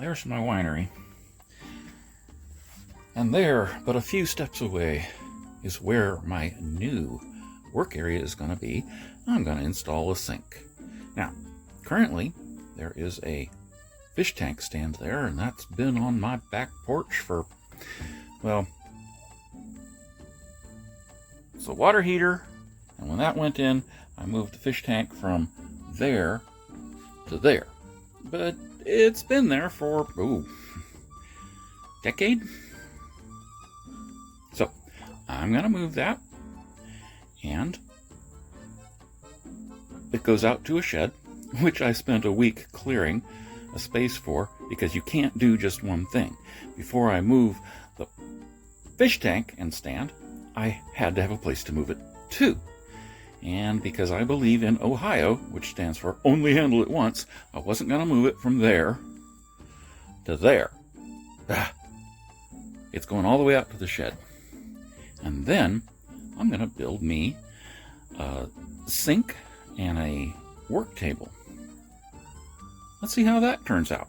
there's my winery. And there, but a few steps away, is where my new work area is going to be. I'm going to install a sink. Now, currently, there is a fish tank stand there, and that's been on my back porch for, well, it's a water heater, and when that went in, I moved the fish tank from there to there. But it's been there for, decade? So, I'm going to move that, and it goes out to a shed, which I spent a week clearing a space for, because you can't do just one thing. Before I move the fish tank and stand, I had to have a place to move it to. And because I believe in Ohio, which stands for only handle it once, I wasn't going to move it from there to there. It's going all the way out to the shed. And then I'm going to build me a sink and a work table. Let's see how that turns out.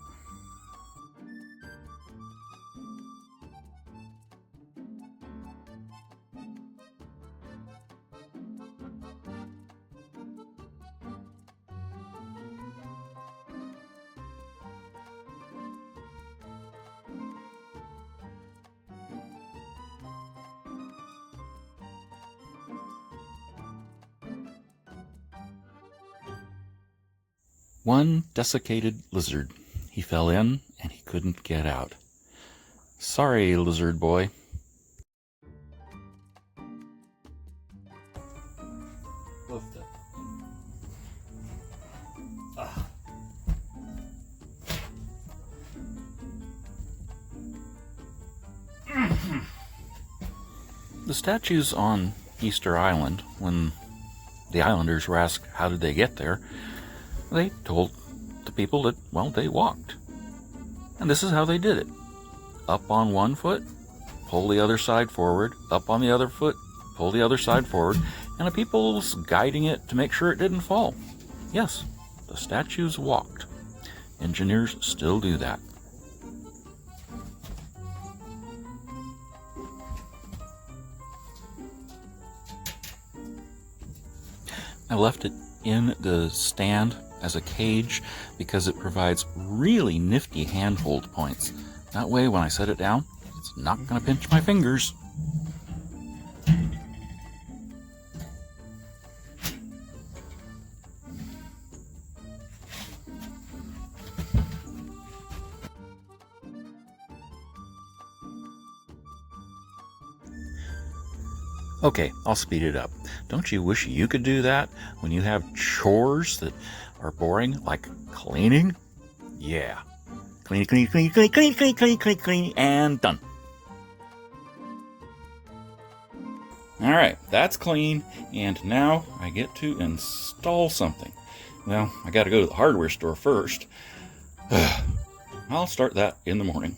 One desiccated lizard. He fell in and he couldn't get out. Sorry, lizard boy. The statues on Easter Island, when the islanders were asked how did they get there, they told the people that, well, they walked. And this is how they did it. Up on one foot, pull the other side forward, up on the other foot, pull the other side forward, and the people was guiding it to make sure it didn't fall. Yes, the statues walked. Engineers still do that. I left it in the stand as a cage because it provides really nifty handhold points. That way, when I set it down, it's not going to pinch my fingers. Okay, I'll speed it up. Don't you wish you could do that when you have chores that are boring, like cleaning? Yeah. Clean, clean, clean, clean, clean, clean, clean, clean, clean, and done. Alright, that's clean, and now I get to install something. Well, I gotta go to the hardware store first. I'll start that in the morning.